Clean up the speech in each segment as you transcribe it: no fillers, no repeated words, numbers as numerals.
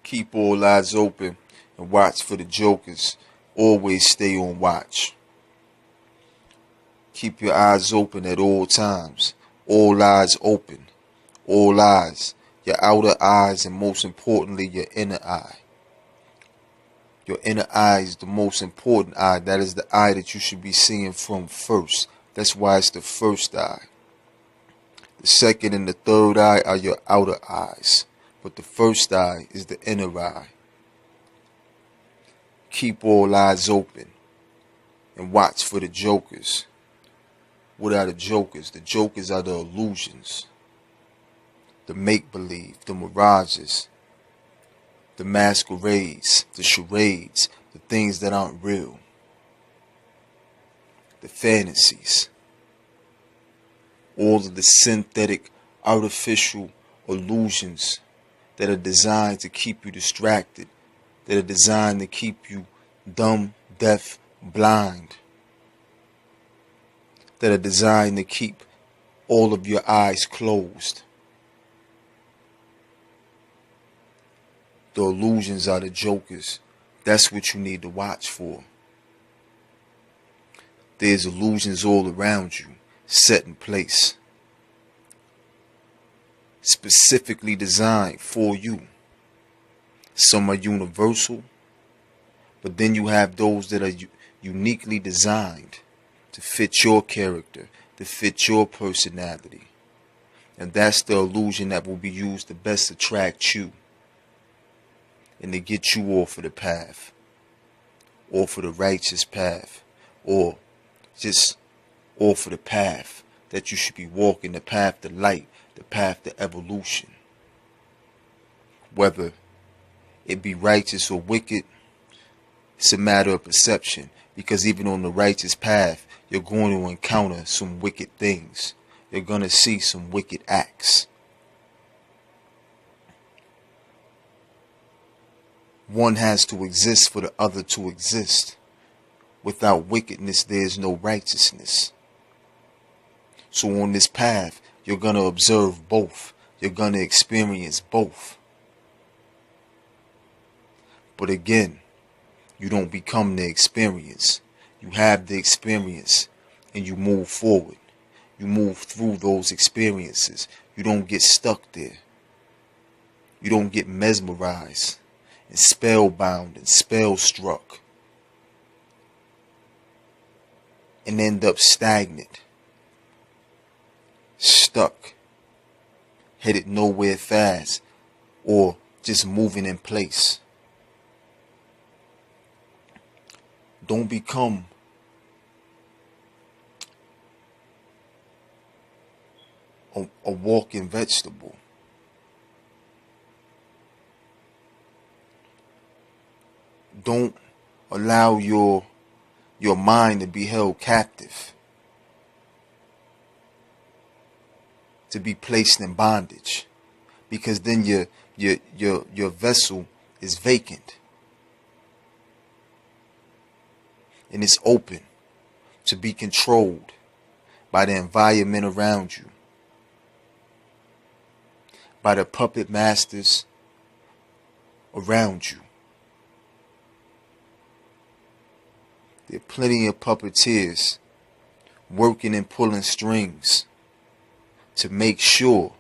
Keep all eyes open and watch for the jokers. Always stay on watch. Keep your eyes open at all times. All eyes open. All eyes. Your outer eyes and most importantly your inner eye. Your inner eye is the most important eye. That is the eye that you should be seeing from first. That's why it's the first eye. The second and the third eye are your outer eyes. But the first eye is the inner eye. Keep all eyes open and watch for the jokers. What are the jokers? The jokers are the illusions, the make-believe, the mirages, the masquerades, the charades, the things that aren't real, the fantasies, all of the synthetic, artificial illusions that are designed to keep you distracted, that are designed to keep you dumb, deaf, blind, that are designed to keep all of your eyes closed. The illusions are the jokers. That's what you need to watch for. There's illusions all around you, set in place, specifically designed for you. Some are universal, but then you have those that are uniquely designed to fit your character, to fit your personality. And that's the illusion that will be used to best attract you and to get you off of the path, off of the righteous path, or just off of the path that you should be walking, the path to light, the path to evolution. Whether it be righteous or wicked, it's a matter of perception, because even on the righteous path, you're going to encounter some wicked things. You're going to see some wicked acts. One has to exist for the other to exist. Without wickedness, there is no righteousness. So on this path, you're going to observe both. You're going to experience both. But again, you don't become the experience. You have the experience and you move forward. You move through those experiences. You don't get stuck there. You don't get mesmerized and spellbound and spell-struck and end up stagnant, stuck, headed nowhere fast, or just moving in place. Don't become a walking vegetable. Don't allow your mind to be held captive, to be placed in bondage, because then your vessel is vacant and it's open to be controlled by the environment around you, by the puppet masters around you. There are plenty of puppeteers working and pulling strings to make sure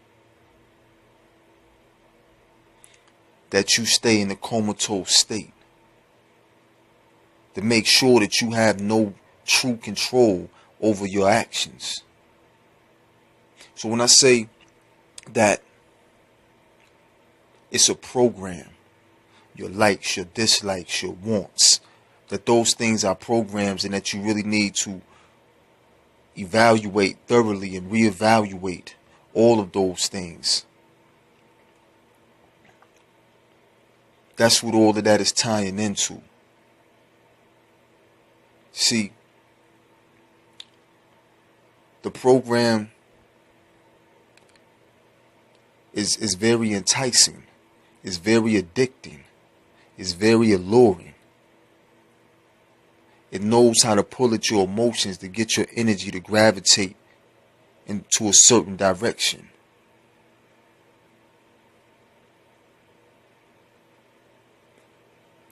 that you stay in a comatose state, to make sure that you have no true control over your actions. So when I say that it's a program, your likes, your dislikes, your wants, that those things are programs and that you really need to evaluate thoroughly and reevaluate all of those things. That's what all of that is tying into. See, the program is very enticing, is very addicting, is very alluring. It knows how to pull at your emotions to get your energy to gravitate into a certain direction.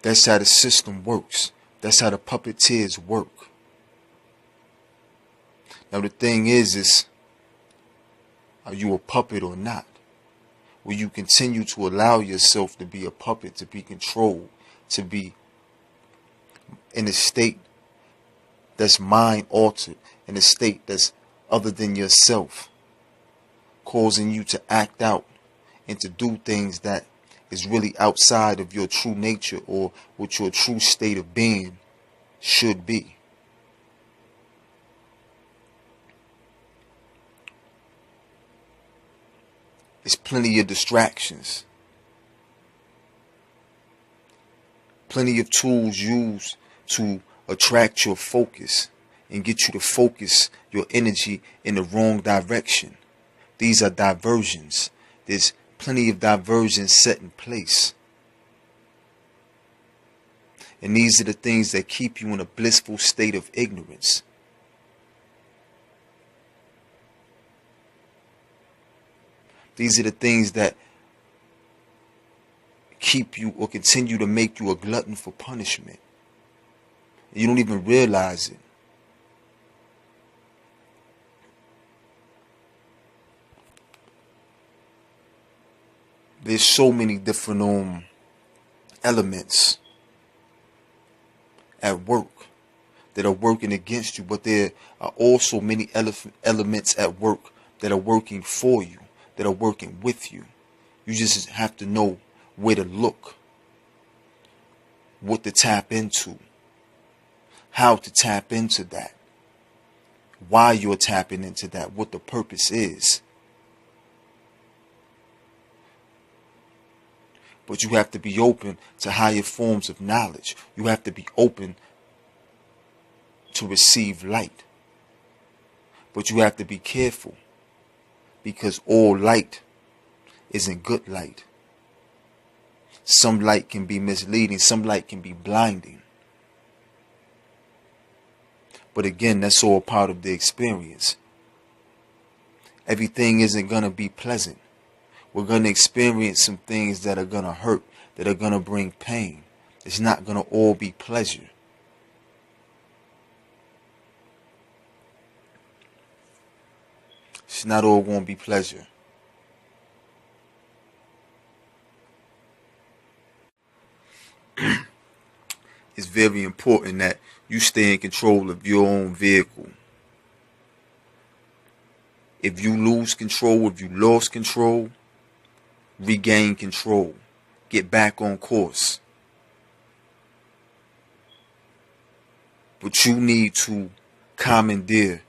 That's how the system works. That's how the puppeteers work. Now the thing is are you a puppet or not? Will you continue to allow yourself to be a puppet, to be controlled, to be in a state that's mind altered, in a state that's other than yourself, causing you to act out and to do things that is really outside of your true nature or what your true state of being should be? There's plenty of distractions. Plenty of tools used to attract your focus and get you to focus your energy in the wrong direction. These are diversions. There's plenty of diversions set in place. And these are the things that keep you in a blissful state of ignorance. These are the things that keep you or continue to make you a glutton for punishment. And you don't even realize it. There's so many different elements at work that are working against you, but there are also many elements at work that are working for you, that are working with you. You just have to know where to look, what to tap into, how to tap into that, why you're tapping into that, what the purpose is. But you have to be open to higher forms of knowledge. You have to be open to receive light. But you have to be careful, because all light isn't good light. Some light can be misleading. Some light can be blinding. But again, that's all part of the experience. Everything isn't going to be pleasant. We're going to experience some things that are going to hurt, that are going to bring pain. It's not going to all be pleasure. It's not all going to be pleasure. It's very important that you stay in control of your own vehicle. If you lose control, if you lost control, regain control. Get back on course. But you need to commandeer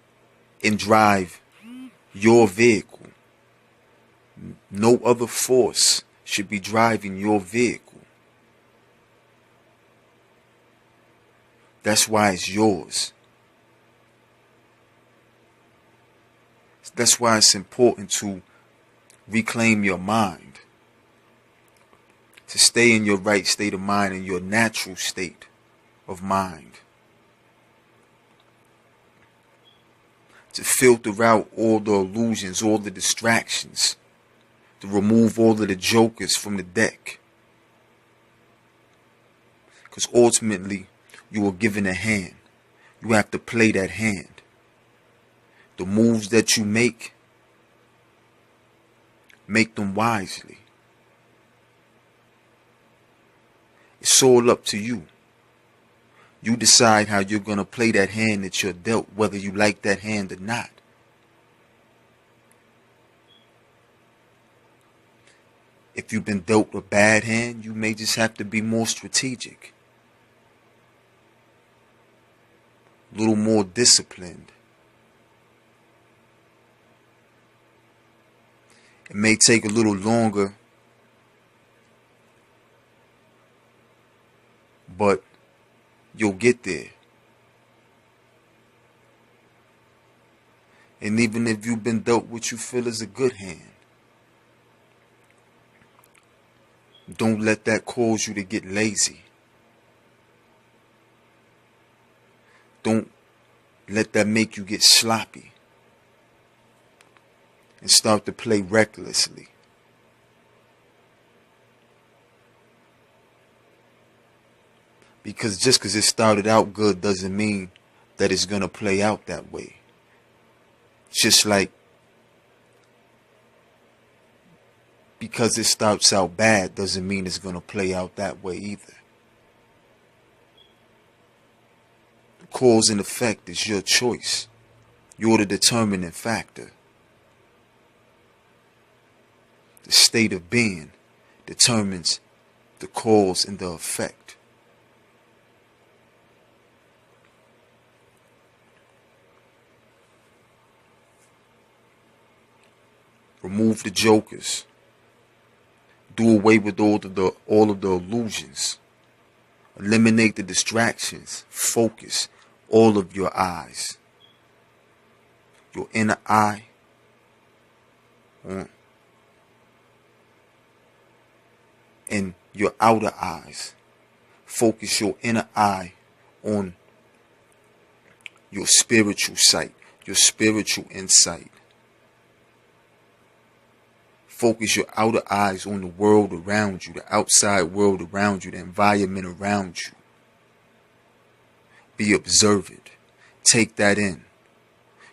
and drive your vehicle. No other force should be driving your vehicle. That's why it's yours. That's why it's important to reclaim your mind, to stay in your right state of mind, in your natural state of mind, to filter out all the illusions, all the distractions, to remove all of the jokers from the deck. Because ultimately, you were given a hand. You have to play that hand. The moves that you make them wisely. It's all up to you. You decide how you're going to play that hand that you're dealt, whether you like that hand or not. If you've been dealt a bad hand, you may just have to be more strategic, a little more disciplined. It may take a little longer, but you'll get there. And even if you've been dealt what you feel is a good hand, don't let that cause you to get lazy. Don't let that make you get sloppy and start to play recklessly. Because just because it started out good doesn't mean that it's going to play out that way. Just like because it starts out bad doesn't mean it's going to play out that way either. The cause and effect is your choice. You're the determining factor. The state of being determines the cause and the effect. Remove the jokers. Do away with all of the illusions. Eliminate the distractions. Focus all of your eyes. Your inner eye and your outer eyes. Focus your inner eye on your spiritual sight, your spiritual insight. Focus your outer eyes on the world around you, the outside world around you, the environment around you. Be observant. Take that in.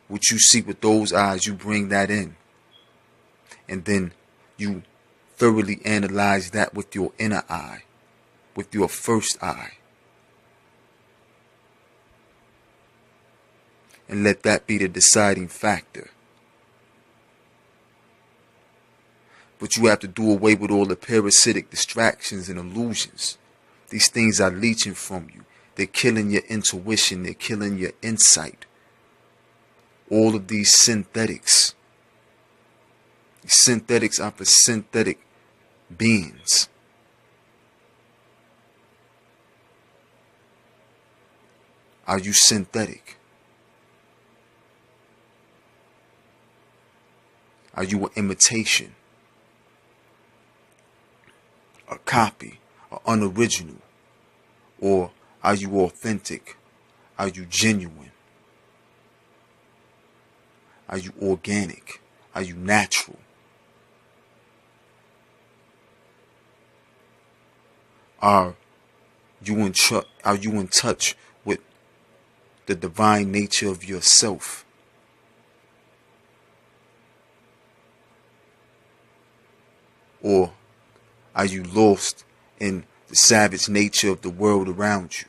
What you see with those eyes, you bring that in. And then you thoroughly analyze that with your inner eye, with your first eye. And let that be the deciding factor. But you have to do away with all the parasitic distractions and illusions. These things are leeching from you. They're killing your intuition. They're killing your insight. All of these synthetics. Synthetics are for synthetic beings. Are you synthetic? Are you an imitation? A copy? Or unoriginal? Or are you authentic? Are you genuine? Are you organic? Are you natural? Are you in touch with the divine nature of yourself? Or are you lost in the savage nature of the world around you?